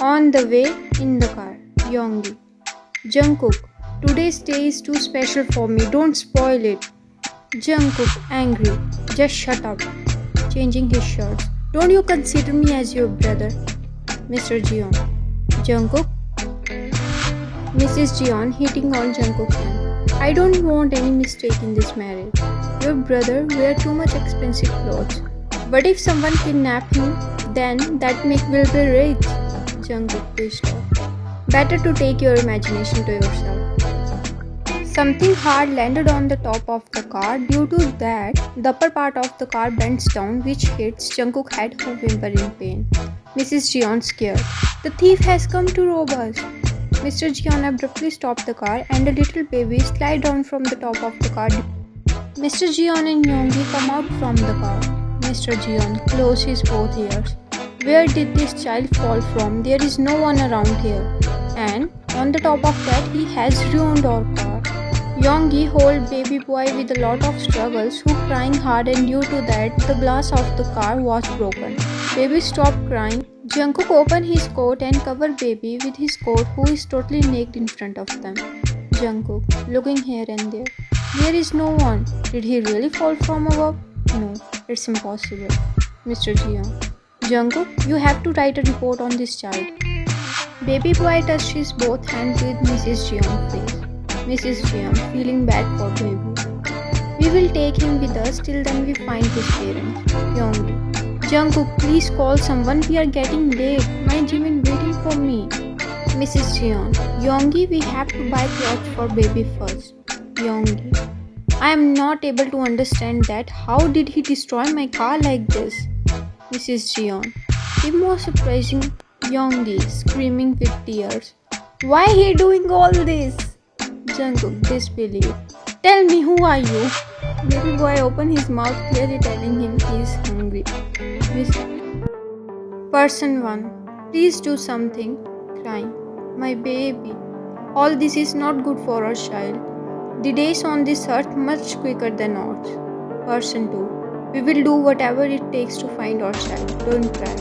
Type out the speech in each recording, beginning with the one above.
On the way, in the car, Yonggi. Jungkook, today's day is too special for me, don't spoil it. Jungkook, angry, just shut up. Changing his shirt. Don't you consider me as your brother? Mr. Jeon. Jungkook. Mrs. Jeon hitting on Jungkook's hand. I don't want any mistake in this marriage. Your brother wear too much expensive clothes. But if someone kidnap him, then that will be rich. Jungkook pissed off. Better to take your imagination to yourself. Something hard landed on the top of the car. Due to that, the upper part of the car bends down, which hits Jungkook's head, who whimper in pain. Mrs. Jeon scared. The thief has come to rob us. Mr. Jeon abruptly stopped the car, and a little baby slid down from the top of the car. Mr. Jeon and Yonggi come out from the car. Mr. Jeon closed his both ears. Where did this child fall from? There is no one around here. And on the top of that, he has ruined our car. Yonggi hold baby boy with a lot of struggles, who crying hard, and due to that, the glass of the car was broken. Baby stopped crying. Jungkook opened his coat and covered baby with his coat, who is totally naked in front of them. Jungkook, looking here and there. There is no one. Did he really fall from above? No, it's impossible. Mr. Jeon. Jungkook, you have to write a report on this child. Baby boy touched his both hands with Mrs. Jeon's face. Mrs. Jeon, feeling bad for baby. We will take him with us till then we find his parents. Yonggi. Jungkook, please call someone. We are getting late. My Jimin waiting for me. Mrs. Jeon. Yonggi, we have to buy clothes for baby first. Yonggi. I am not able to understand that. How did he destroy my car like this? Mrs. Jeon. Even more surprising, Yonggi screaming with tears. Why he doing all this? Jungkook, disbelief. Tell me, who are you? Baby boy opened his mouth, clearly telling him he is hungry. Person 1. Please do something. Crying. My baby. All this is not good for our child. The days on this earth much quicker than ours. Person 2. We will do whatever it takes to find our child. Don't cry.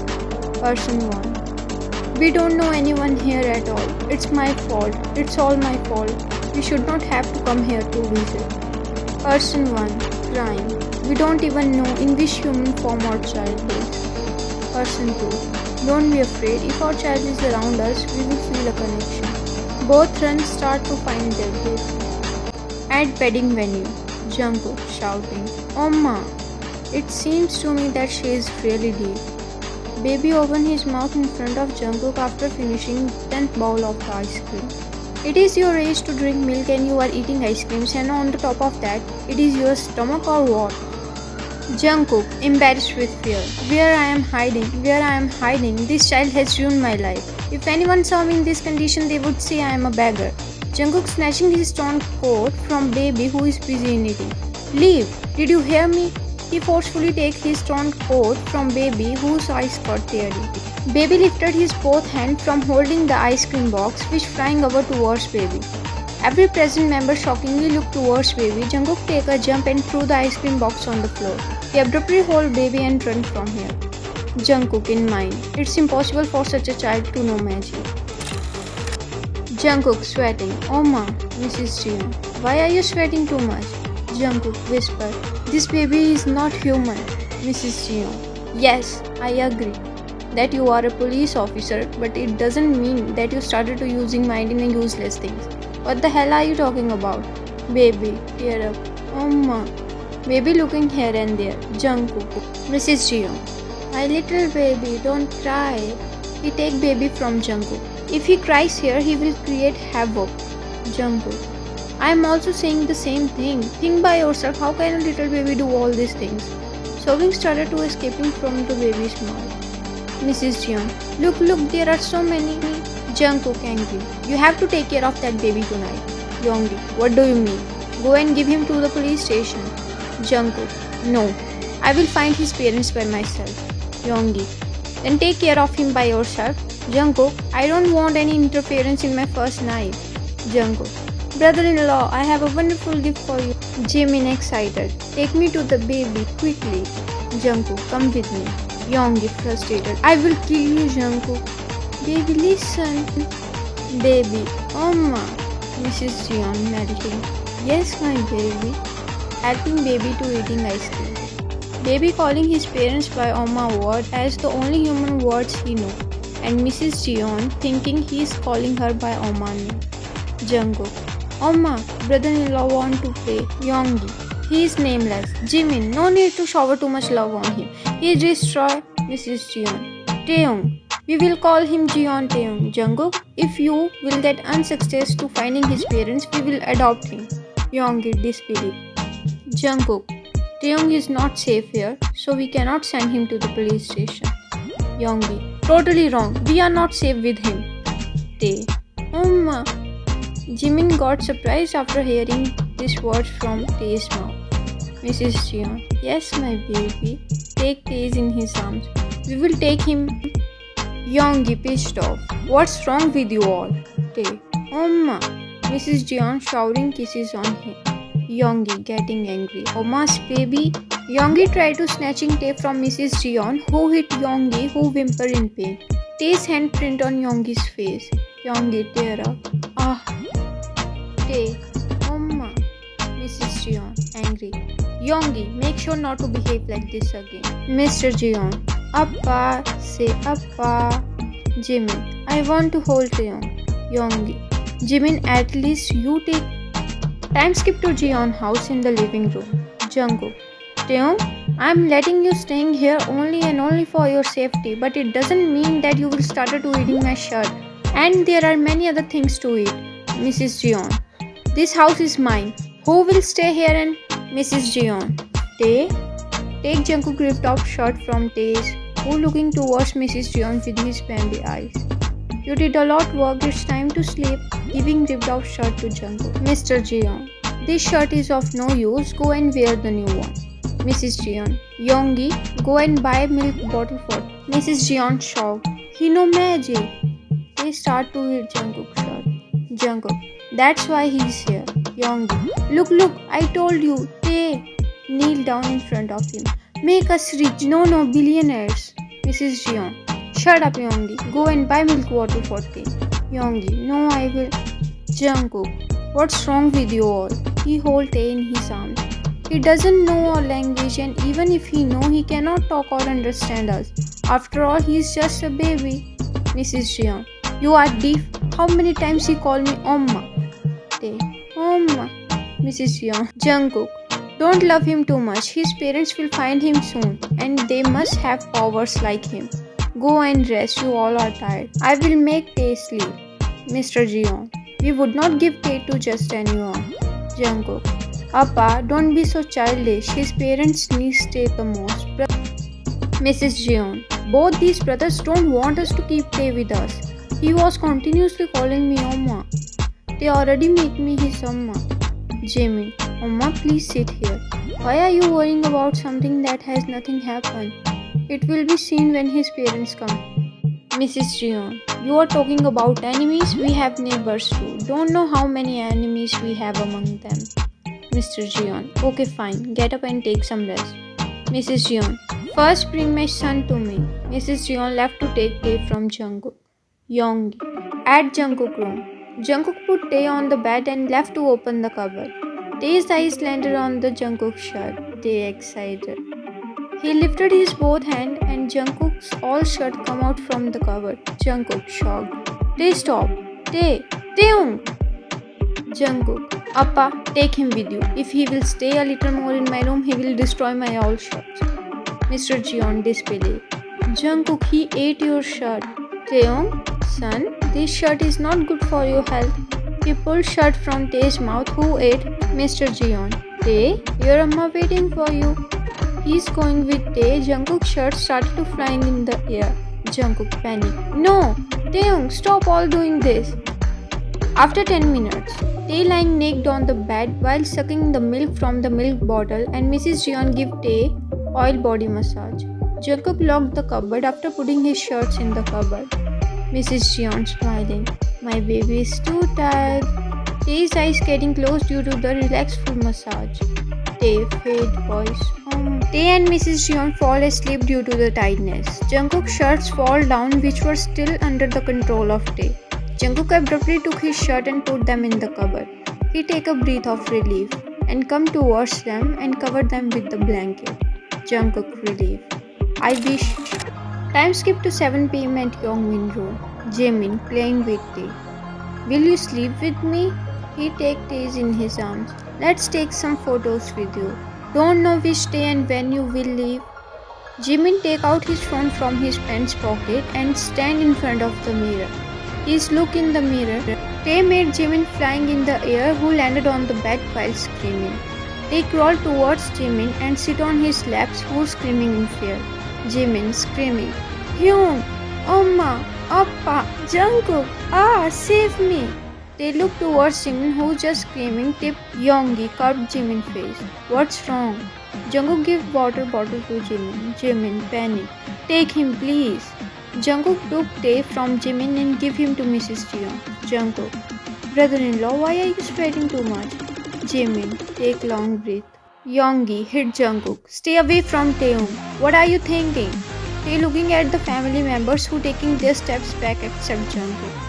Person 1. We don't know anyone here at all. It's my fault. It's all my fault. We should not have to come here to visit. Person 1. Crying. We don't even know in which human form our child is. Person 2. Don't be afraid. If our child is around us, we will feel a connection. Both run start to find their baby. At wedding venue, Jungkook shouting, Oma! It seems to me that she is really deep. Baby opened his mouth in front of Jungkook after finishing 10th bowl of the ice cream. It is your age to drink milk and you are eating ice creams, and on the top of that, it is your stomach or what? Jungkook, embarrassed with fear. Where I am hiding, this child has ruined my life. If anyone saw me in this condition, they would say I am a beggar. Jungkook snatching his torn coat from baby who is busy in eating. Leave! Did you hear me? He forcefully takes his torn coat from baby whose eyes got teary. Baby lifted his both hands from holding the ice cream box, which flying over towards baby. Every present member shockingly looked towards baby. Jungkook take a jump and threw the ice cream box on the floor. He abruptly hold baby and run from here. Jungkook in mind. It's impossible for such a child to know magic. Jungkook sweating. Oh ma, Mrs. Jeon. Why are you sweating too much? Jungkook whispered. This baby is not human. Mrs. Jeon. Yes, I agree that you are a police officer, but it doesn't mean that you started to using mind in a useless things. What the hell are you talking about? Baby, tear up. Oh ma. Baby looking here and there. Jungkook. Mrs. Jeon. My little baby, don't cry. He take baby from Jungkook. If he cries here, he will create havoc. Jungkook. I am also saying the same thing. Think by yourself, how can a little baby do all these things? Sobbing started to escaping from the baby's mouth. Mrs. Jeon. Look, there are so many. Jungkook angry. You have to take care of that baby tonight. Yonggi. What do you mean? Go and give him to the police station. Jungkook. No. I will find his parents by myself. Yonggi. Then take care of him by yourself. Jungkook, I don't want any interference in my first night. Jungkook, brother-in-law, I have a wonderful gift for you. Jimin excited. Take me to the baby quickly. Jungkook, come with me. Yoongi frustrated. I will kill you, Jungkook. Baby, listen. Baby, Oma. Mrs. Jeon melting. Yes, my baby. Helping baby to eating ice cream. Baby calling his parents by Oma word as the only human words he know. And Mrs. Jeon thinking he is calling her by Oma name. Jungkook. Oma, brother-in-law want to play. Yoongi. He is nameless. Jimin, no need to shower too much love on him. He destroy Mrs. Jeon. Taeyoung. We will call him Jeon Taeyoung. Jungkook, if you will get unsuccess to finding his parents, we will adopt him. Yoongi disbelief. Jungkook. Taeyoung is not safe here, so we cannot send him to the police station. Yoongi. Totally wrong. We are not safe with him. Tae. Oma. Jimin got surprised after hearing these words from Tae's mouth. Mrs. Jeon. Yes, my baby. Take Tae in his arms. We will take him. Yoongi pissed off. What's wrong with you all? Tae. Oma. Mrs. Jeon showering kisses on him. Yoongi getting angry. Oma's baby. Yoongi tried to snatching Tae from Mrs. Jeon, who hit Yoongi, who whimpered in pain. Tae's handprint on Yoongi's face. Yoongi tear up. Ah. Tae. Oma. Mrs. Jeon angry. Yoongi, make sure not to behave like this again. Mr. Jeon. Appa. Say Appa. Jimin. I want to hold Taeyoung. Yoongi. Jimin, at least you take. Time skip to Jeon house in the living room. Jungkook. Taeyoung, I am letting you staying here only and only for your safety, but it doesn't mean that you will start to eating my shirt. And there are many other things to eat. Mrs. Jeon. This house is mine. Who will stay here and Mrs. Jeon? Tae. Take Jungkook ripped off shirt from Tae's, who looking towards Mrs. Jeon with his bambi eyes. You did a lot work, it's time to sleep. Giving ripped off shirt to Jungkook. Mr. Jeon. This shirt is of no use, go and wear the new one. Mrs. Jeon. Yoongi, go and buy milk bottle for Mrs. Jeon shocked. He no magic. They start to eat Jungkook's shirt. Jungkook. That's why he's here. Yoongi. Look, I told you. Tae. Kneel down in front of him. Make us rich. No, billionaires. Mrs. Jeon. Shut up, Yoongi. Go and buy milk bottle for Tae. Yoongi. No, I will. Jungkook. What's wrong with you all? He hold Tae in his arms. He doesn't know our language, and even if he know, he cannot talk or understand us. After all, he is just a baby. Mrs. Jeon. You are deaf. How many times he called me Oma? Tae. Oma. Mrs. Jeon. Jungkook. Don't love him too much. His parents will find him soon, and they must have powers like him. Go and rest. You all are tired. I will make Tae sleep. Mr. Jeon. We would not give Tae to just anyone. Jungkook. Appa, don't be so childish. His parents need Tae the most. Mrs. Jeon. Both these brothers don't want us to keep Tae with us. He was continuously calling me Oma. They already make me his Amma. Jimin. Oma, please sit here. Why are you worrying about something that has nothing happened? It will be seen when his parents come. Mrs. Jeon. You are talking about enemies? We have neighbors too. Don't know how many enemies we have among them. Mr. Jeon. Okay, fine. Get up and take some rest. Mrs. Jeon. First bring my son to me. Mrs. Jeon left to take Tae from Jungkook. Yoongi. At Jungkook room. Jungkook put Tae on the bed and left to open the cupboard. Tae's eyes landed on the Jungkook shirt. Tae excited. He lifted his both hand and Jungkook's all shirt come out from the cupboard. Jungkook shocked. Tae, stop. Tae. Taeyoung. Jungkook. Appa, take him with you. If he will stay a little more in my room, he will destroy my all shirts. Mr. Jeon disbelief. Jungkook, he ate your shirt. Taeyoung, son, this shirt is not good for your health. He pulled shirt from Tae's mouth, who ate Mr. Jeon. Tae, your amma waiting for you. He's going with Tae. Jungkook's shirt started to flying in the air. Jungkook panicked. No! Taeyoung, stop all doing this. After 10 minutes, Tae lying naked on the bed while sucking the milk from the milk bottle and Mrs. Jeon give Tae oil body massage. Jungkook locked the cupboard after putting his shirts in the cupboard. Mrs. Jeon smiling. My baby is too tired. Tae's eyes getting closed due to the relaxed full massage. Tae, fade voice. Tae and Mrs. Jeon fall asleep due to the tiredness. Jungkook's shirts fall down, which were still under the control of Tae. Jungkook abruptly took his shirt and put them in the cupboard. He take a breath of relief and come towards them and cover them with the blanket. Jungkook relief. I wish. Time skip to 7 p.m. at Yongmin room. Jaemin playing with Tae. Will you sleep with me? He take Tae in his arms. Let's take some photos with you. Don't know which day and when you will leave. Jimin take out his phone from his pants pocket and stand in front of the mirror. He's look in the mirror. Tae made Jimin flying in the air who landed on the bed while screaming. They crawl towards Jimin and sit on his laps who screaming in fear. Jimin screaming, Hyun, Amma, Appa, Jungkook, save me. They look towards Jimin who just screaming. Tip Yonggi curbed Jimin's face. What's wrong? Jungkook give water bottle to Jimin. Jimin panic. Take him please. Jungkook took Tae from Jimin and give him to Mrs. Jeon. Jungkook. Brother-in-law, why are you spreading too much? Jimin. Take long breath. Yonggi hit Jungkook. Stay away from Taeum. What are you thinking? Tae looking at the family members who taking their steps back except Jungkook.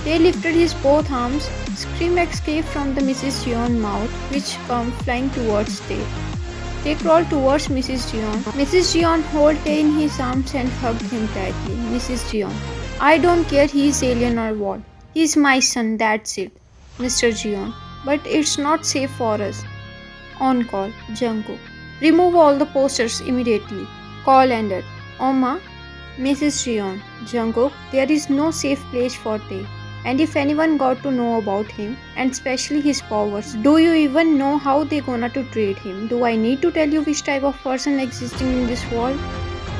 Tae lifted his both arms. Scream escaped from the Mrs. Jeon mouth, which come flying towards Tae. Tae crawled towards Mrs. Jeon. Mrs. Jeon held Tae in his arms and hugged him tightly. Mrs. Jeon. I don't care he is alien or what. He's my son, that's it. Mr. Jeon. But it's not safe for us. On call. Jungkook. Remove all the posters immediately. Call ended. Oma. Mrs. Jeon. Jungkook. There is no safe place for Tae. And if anyone got to know about him, and especially his powers, do you even know how they gonna to treat him? Do I need to tell you which type of person existing in this world?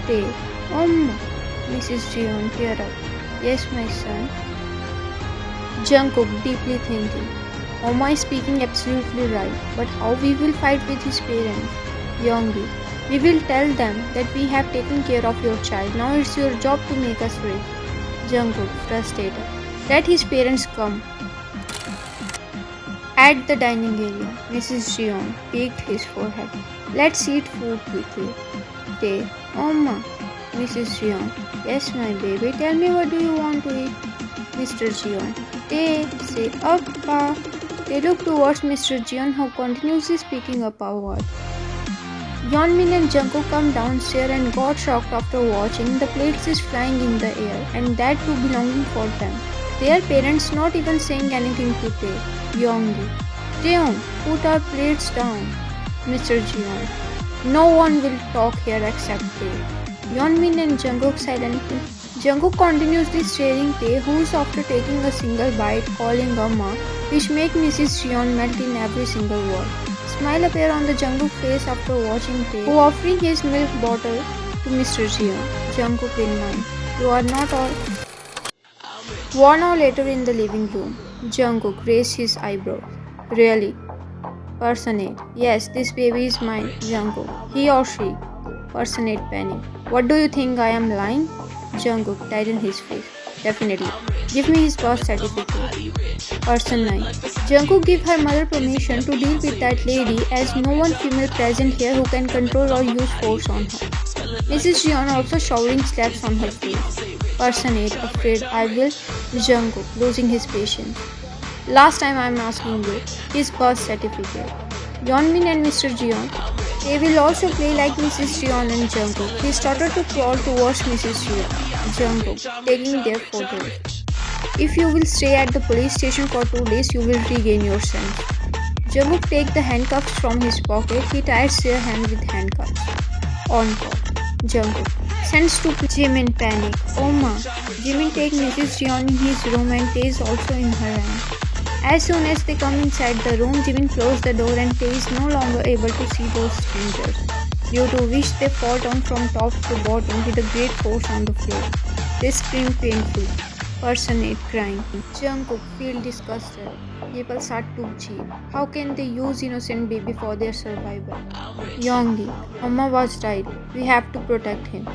Tae. Mrs. Jeon tear up. Yes, my son. Jungkook deeply thinking. Oma is speaking absolutely right, but how we will fight with his parents? Yonggi. We will tell them that we have taken care of your child. Now it's your job to make us rich. Jungkook frustrated. Let his parents come. At the dining area, Mrs. Jeon peeked his forehead. Let's eat food quickly. Tae, Oma. Mrs. Jeon. Yes, my baby. Tell me what do you want to eat? Mr. Jeon. Tae, say Appa. They look towards Mr. Jeon who continuously speaking Appa word. Yeonmin and Jungkook come downstairs and got shocked after watching the plates is flying in the air and that too belonging for them. Their parents not even saying anything to Tae. Yonggi. Taeum, put our plates down. Mr. Jeon. No one will talk here except Tae. Yeonmin and Jungkook silently. Jungkook continuously staring Tae, who's after taking a single bite calling Amma, which make Mrs. Jeon melt in every single word. Smile appear on the Jungkook face after watching Tae, who offering his milk bottle to Mr. Jeon. Jungkook in mind. You are not all. 1 hour later in the living room, Jungkook raised his eyebrows. Really? Personate. Yes, this baby is mine, Jungkook. He or she? Personate panic. What do you think, I am lying? Jungkook tightened his face. Definitely. Give me his birth certificate. Person 9. Jungkook give her mother permission to deal with that lady as no one female present here who can control or use force on her. Mrs. Jeon also showering slaps on her face. Person 8. Afraid I will. Jungkook losing his patience. Last time I am asking you. His birth certificate. Yeonmin and Mr. Jeon. They will also play like Mrs. Jeon and Jungkook. He started to crawl towards Mrs. Jeon. Jungkook taking their photos. If you will stay at the police station for 2 days, you will regain your sense. Jungkook take the handcuffs from his pocket. He ties their hand with handcuffs. On call. Jungkook sends to Jimin panic. Oma. Jimin take Mrs. Jeon in his room and Tae is also in her hand. As soon as they come inside the room, Jimin closed the door and Tae is no longer able to see those strangers, due to which they fall down from top to bottom with a great force on the floor. They scream painfully. Person 8 crying. Jungkook feel disgusted. Labels are too cheap. How can they use innocent baby for their survival? Yonggi, Mama was right. We have to protect him.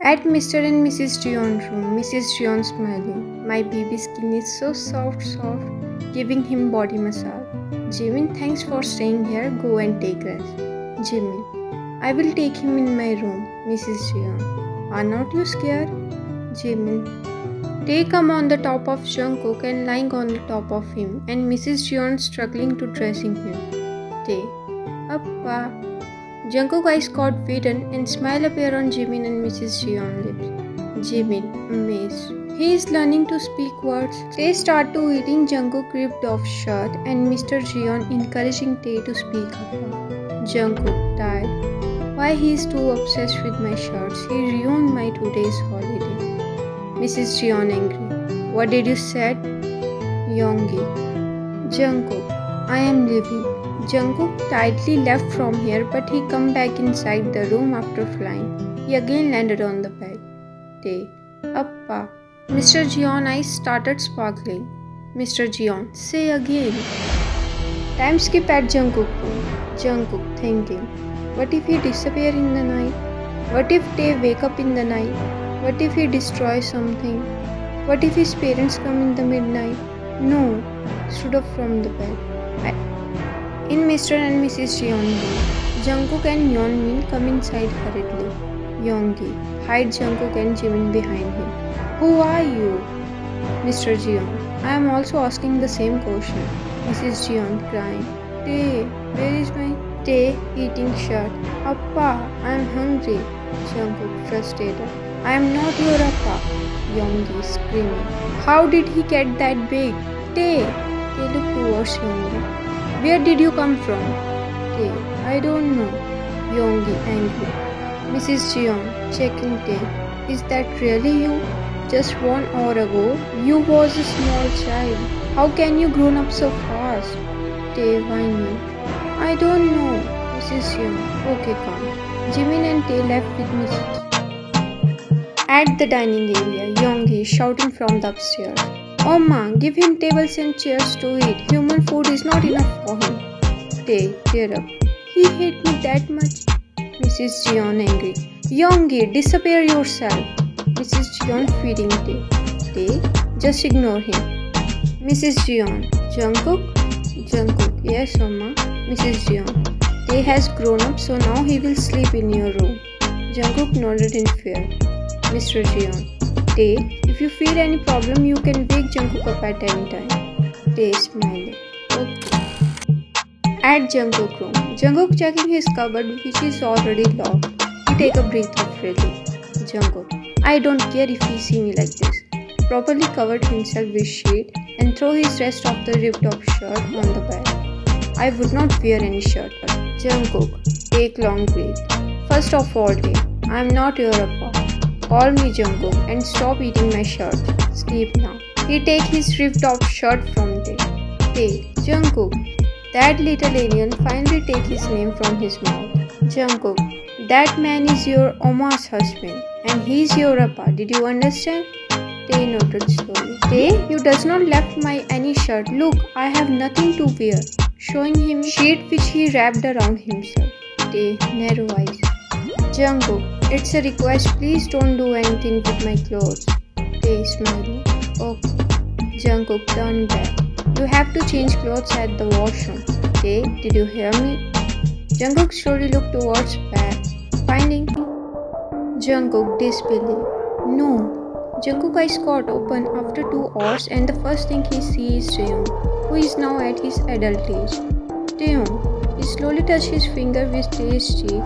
At Mr. and Mrs. Jeon's room, Mrs. Jeon smiling. My baby's skin is so soft, giving him body massage. Jimin, thanks for staying here. Go and take rest. Jimin, I will take him in my room. Mrs. Jeon, are not you scared? Jimin, take him on the top of Jungkook and lying on the top of him, and Mrs. Jeon struggling to dressing him. Tae, Appa. Jungkook eyes got widen and smile appear on Jimin and Mrs. Jeon lips. Jimin, amazed. He is learning to speak words. Tae start to eating Jungkook ripped off shirt and Mr. Jeon encouraging Tae to speak up. Jungkook tired. Why he is too obsessed with my shirts? He ruined my 2 days holiday. Mrs. Jeon angry. What did you said? Yonggi. Jungkook, I am leaving. Jungkook tightly left from here but he come back inside the room after flying. He again landed on the bed. Tae, Appa. Mr. Jeon eyes started sparkling. Mr. Jeon, say again. Time skip at Jungkook room. Jungkook thinking. What if he disappear in the night? What if Tae wake up in the night? What if he destroys something? What if his parents come in the midnight? No. Stood up from the bed. In Mr. and Mrs. Jeon room, Jungkook and Yeonmin come inside hurriedly. Yonggi, hide Jungkook and Jimin behind him. Who are you? Mr. Jeon, I am also asking the same question. Mrs. Jeon crying. Tae, where is my Tae eating shirt? Appa, I am hungry. Jungkook frustrated. I am not your Appa. Yonggi screaming. How did he get that big? Tae. Tae looked towards Yonggi. Where did you come from? Tae, I don't know. Yonggi angry. Mrs. Jeon checking Tae. Is that really you? Just 1 hour ago, you was a small child. How can you grown up so fast? Tae whining. I don't know. Mrs. Jeon. Okay, come. Jimin and Tae left with Mrs. At the dining area, Yonggi is shouting from the upstairs. Oma, give him tables and chairs to eat. Human food is not enough for him. Tae, tear up. He hate me that much. Mrs. Jeon angry. Yonggi, disappear yourself. Mrs. Jeon feeding Tae. Tae, just ignore him. Mrs. Jeon. Jungkook? Jungkook, yes, Oma. Mrs. Jeon. Tae has grown up, so now he will sleep in your room. Jungkook nodded in fear. Mr. Jeon. Tae, if you feel any problem, you can wake Jungkook up at any time. Tae smiling. Okay. At Jungkook room, Jungkook checking his cupboard which is already locked. He take a breath of relief. Jungkook, I don't care if he see me like this. Properly covered himself with sheet and throw his rest of the ripped off shirt on the bed. I would not wear any shirt. Jungkook, take long breath. First of all, Tae, I am not your Appa. Call me Jungkook and stop eating my shirt. Sleep now. He take his ripped off shirt from Tae. Tae, Jungkook. That little alien finally take his name from his mouth. Jungkook, that man is your Oma's husband and he's your Appa. Did you understand? Tae nodded slowly. Tae, you does not left my any shirt. Look, I have nothing to wear. Showing him sheet which he wrapped around himself. Tae, narrow eyes. Jungkook, it's a request, please don't do anything with my clothes. Tae smiling. Okay. Jungkook turned back. You have to change clothes at the washroom. Tae, did you hear me? Jungkook slowly looked towards back, finding Jungkook disbelief. No. Jungkook eyes got open after 2 hours and the first thing he sees is Taeyoung, who is now at his adult age. Taeyoung, he slowly touched his finger with Tae's cheek.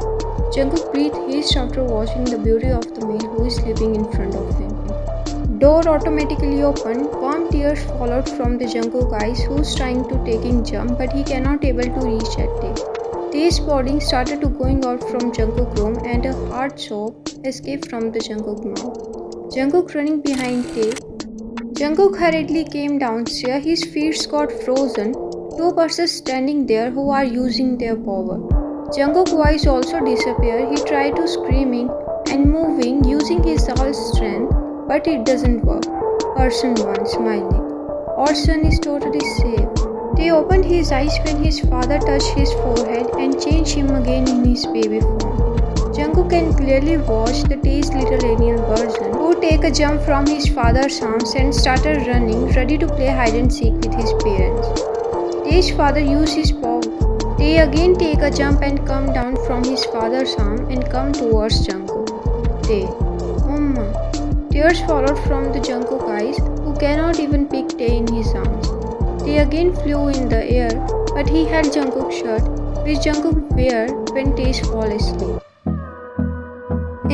Jungkook breathed haste after watching the beauty of the male who is sleeping in front of him. Door automatically opened. Warm tears followed from the Jungkook eyes who's trying to taking jump but he cannot able to reach at Tae. Tae's body started to going out from Jungkook room and a hard sob escaped from the Jungkook mouth. Jungkook running behind Tae. Jungkook hurriedly came downstairs. His feet got frozen. Two persons standing there who are using their power. Jungkook's voice also disappeared. He tried to screaming and moving using his all strength, But it doesn't work. Person 1 smiling. Orson is totally safe. They opened his eyes when his father touched his forehead and changed him again in his baby form. Jungkook can clearly watch the Tae's little alien version who take a jump from his father's arms and started running, ready to play hide and seek with his parents. Tae's father used his paw. Tae again take a jump and come down from his father's arm and come towards Jungkook. Tae, Mama. Tears followed from the Jungkook eyes, who cannot even pick Tae in his arms. Tae again flew in the air, but he had Jungkook's shirt, which Jungkook wear when Tae fall asleep.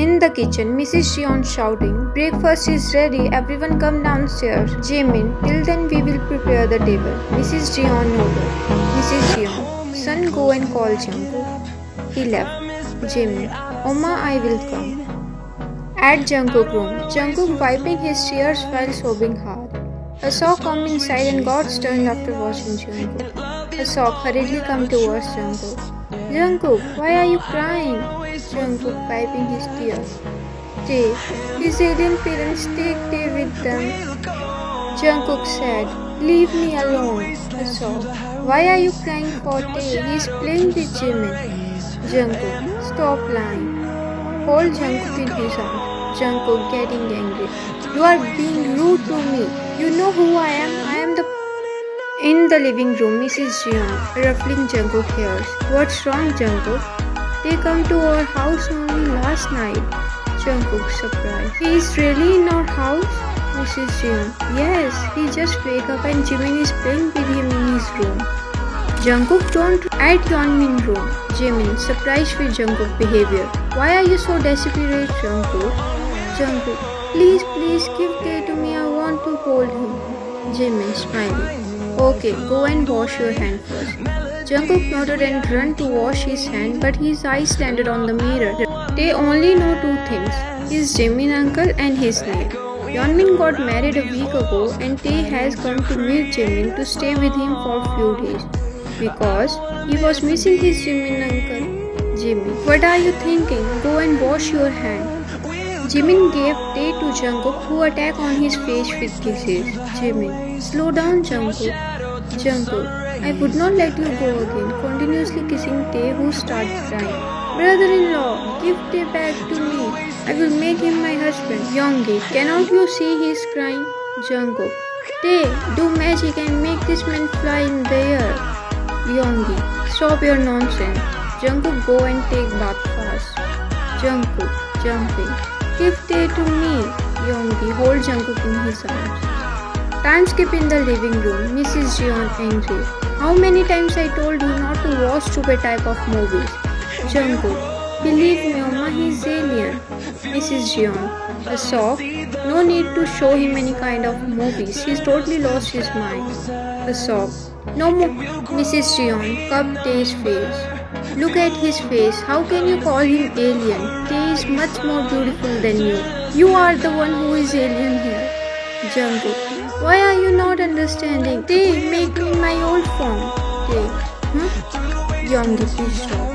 In the kitchen, Mrs. Jeon shouting, "Breakfast is ready, everyone come downstairs." Jaemin, "Till then we will prepare the table." Mrs. Jeon nodded. Mrs. Jeon, "Son, go and call Jungkook." He left. Jaemin, "Oma, I will come." At Jungkook's room, Jungkook wiping his tears while sobbing hard. Asok come inside and got stunned after watching Jungkook. Asok hurriedly come towards Jungkook. "Jungkook, why are you crying?" Jungkook wiping his tears. Tae, "His alien parents take Tae with them." Jungkook said, "Leave me alone." Asok, "Why are you crying for Tae? He is playing with Jimin." Jungkook, "Stop lying." Hold Jungkook in his arms. Jungkook getting angry. "You are being rude to me. You know who I am. I am the..." In the living room, Mrs. Jeon ruffling Jungkook's hairs. "What's wrong, Jungkook?" "They come to our house only last night." Jungkook surprised. "He is really in our house?" Mrs. Jeon, "Yes, he just wake up and Jimin is playing with him in his room." Jungkook don't at Yeonmin room. Jimin surprised with Jungkook's behavior. "Why are you so desperate, Jungkook?" Jungkook, "Please, please give Tae to me. I want to hold him." Jimin smiling. "Okay, go and wash your hand first." Jungkook nodded and ran to wash his hand, but his eyes landed on the mirror. They only know two things, his Jimin uncle and his name. Yeonmin got married a week ago and Tae has come to meet Jimin to stay with him for a few days because he was missing his Jimin uncle. Jimin, "What are you thinking? Go and wash your hand." Jimin gave Tae to Jungkook, who attacked on his face with kisses. Jimin, "Slow down, Jungkook." Jungkook, "I would not let you go again," continuously kissing Tae, who started crying. "Brother-in-law, give Tae back to me. I will make him my husband." Yoongi, "Cannot you see he is crying?" Jungkook, "Tae, do magic and make this man fly in the air." Yoongi, "Stop your nonsense." Jungkook, "Go and take bath fast." Jungkook, jumping, "Give Tae to me." Yoongi, hold Jungkook in his arms. Time skip in the living room. Mrs. Jeon angry. "How many times I told you not to watch stupid type of movies?" Jungkook, "Believe me, Mama, he's alien." Mrs. Jeon, "Asok, no need to show him any kind of movies. He's totally lost his mind." Asok, "No more." Mrs. Jeon, cup Tae's face. "Look at his face. How can you call him alien? Tae is much more beautiful than you. You are the one who is alien here." Jungkook, "Why are you not understanding? Tae, make me my old form." Tae, Yoongi, please stop.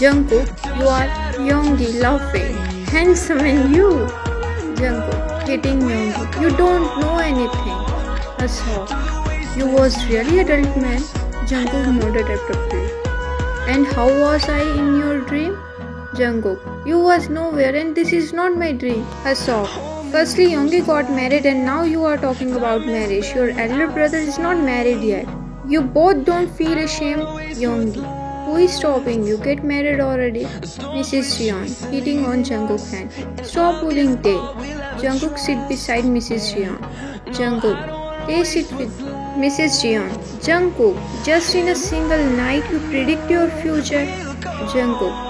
Jungkook, "You are..." Yoongi laughing. "Handsome and you." Jungkook, hitting Yoongi, "You don't know anything." Asok, "You was really adult man?" Jungkook nodded abruptly. "And how was I in your dream?" Jungkook, "You was nowhere and this is not my dream." Asok, "Firstly, Yoongi got married and now you are talking about marriage. Your elder brother is not married yet. You both don't feel ashamed." Yoongi, "Who is stopping you? Get married already." Mrs. Jeon, hitting on Jungkook's hand. "Stop pulling Tae." Jungkook, sit beside Mrs. Jeon. Jungkook, "Tae, sit with..." Mrs. Jeon, "Jungkook, just in a single night you predict your future." Jungkook,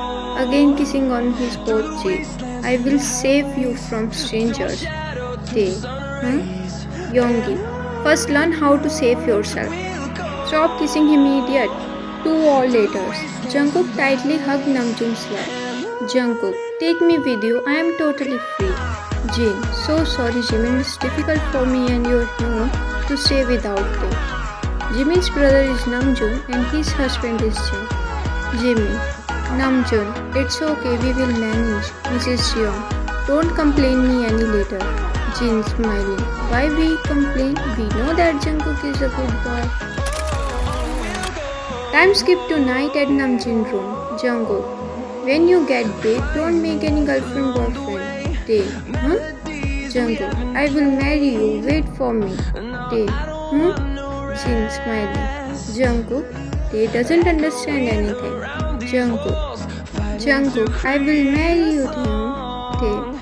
again kissing on his both cheeks. "I will save you from strangers." Tae, Yoongi, "First learn how to save yourself." "Stop kissing him, idiot." 2 hours later, Jungkook tightly hugged Namjoon's leg. Jungkook, "Take me with you. I am totally free." Jin, "So sorry Jimin, it's difficult for me and your home to stay without Tae." Jimin's brother is Namjoon and his husband is Jin. Jimin, "Namjoon, it's okay, we will manage." Mrs. Jeon, "Don't complain me any later." Jin smiling. Why we complain? We know that Jungkook is a good boy. Time skip to night at Namjin room. Jungkook. When you get big, don't make any girlfriend boyfriend. Tae. Huh? Jungkook. I will marry you. Wait for me. Tae. Jin smiling. Jungkook. Tae doesn't understand anything. Jungkook. I will marry you, Tae.